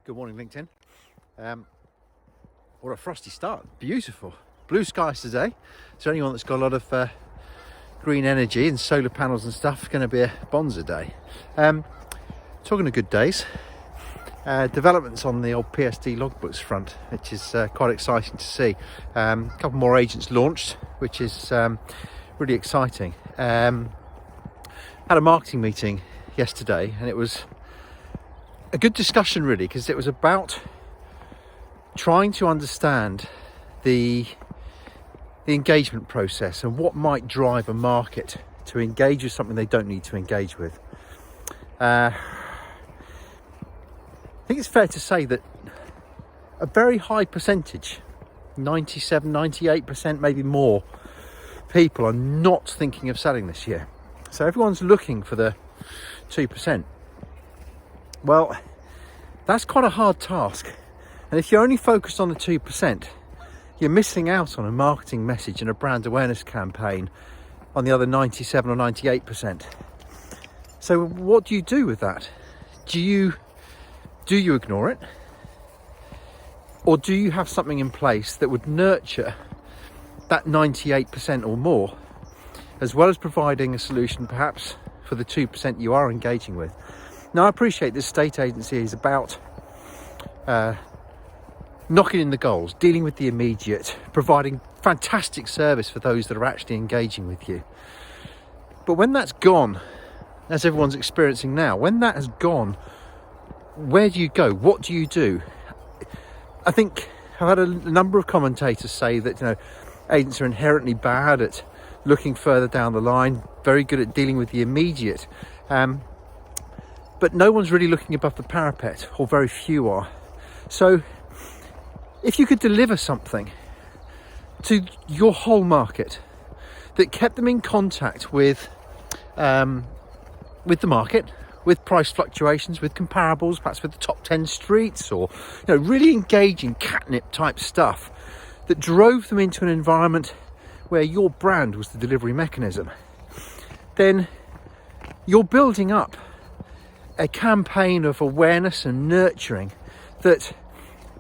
Good morning, LinkedIn. What a frosty start. Beautiful. Blue skies today. So anyone that's got a lot of green energy and solar panels and stuff, going to be a bonza day. Talking of good days, developments on the old PSD Logbooks front, which is quite exciting to see. A couple more agents launched, which is really exciting. Had a marketing meeting yesterday, and it was a good discussion really, because it was about trying to understand the engagement process and what might drive a market to engage with something they don't need to engage with. I think it's fair to say that a very high percentage, 97, 98%, maybe more, people are not thinking of selling this year. So everyone's looking for the 2%. Well, that's quite a hard task. And if you're only focused on the 2%, you're missing out on a marketing message and a brand awareness campaign on the other 97 or 98%. So what do you do with that? Do you ignore it? Or do you have something in place that would nurture that 98% or more, as well as providing a solution perhaps for the 2% you are engaging with? Now, I appreciate this state agency is about knocking in the goals, dealing with the immediate, providing fantastic service for those that are actually engaging with you. But when that's gone, as everyone's experiencing now, when that has gone, where do you go? What do you do? I think I've had a number of commentators say that, agents are inherently bad at looking further down the line, very good at dealing with the immediate. But no one's really looking above the parapet, or very few are. So if you could deliver something to your whole market that kept them in contact with the market, with price fluctuations, with comparables, perhaps with the top 10 streets, or really engaging catnip type stuff that drove them into an environment where your brand was the delivery mechanism, then you're building up a campaign of awareness and nurturing that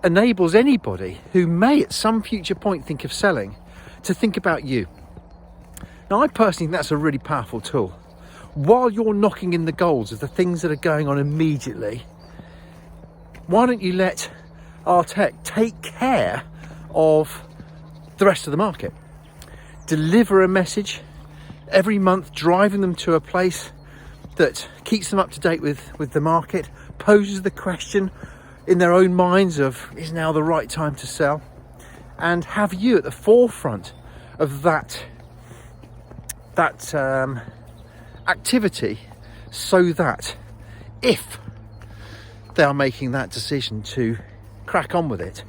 enables anybody who may at some future point think of selling to think about you. Now, I personally think that's a really powerful tool. While you're knocking in the goals of the things that are going on immediately, why don't you let our tech take care of the rest of the market? Deliver a message every month, driving them to a place that keeps them up to date with the market, poses the question in their own minds of, is now the right time to sell? And have you at the forefront of that activity, so that if they are making that decision to crack on with it,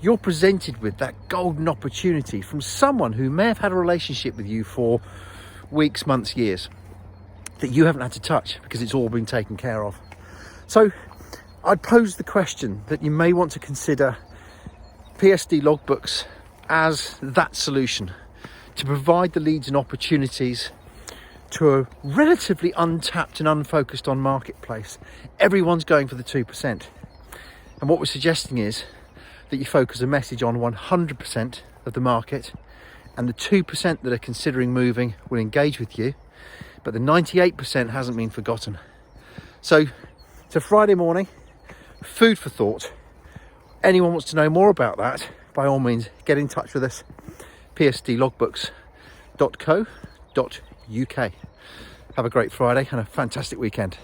you're presented with that golden opportunity from someone who may have had a relationship with you for weeks, months, years, that you haven't had to touch because it's all been taken care of. So I'd pose the question that you may want to consider PSD Logbooks as that solution to provide the leads and opportunities to a relatively untapped and unfocused on marketplace. Everyone's going for the 2%. And what we're suggesting is that you focus a message on 100% of the market, and the 2% that are considering moving will engage with you, but the 98% hasn't been forgotten. So it's a Friday morning, food for thought. Anyone wants to know more about that, by all means, get in touch with us. psdlogbooks.co.uk. Have a great Friday and a fantastic weekend.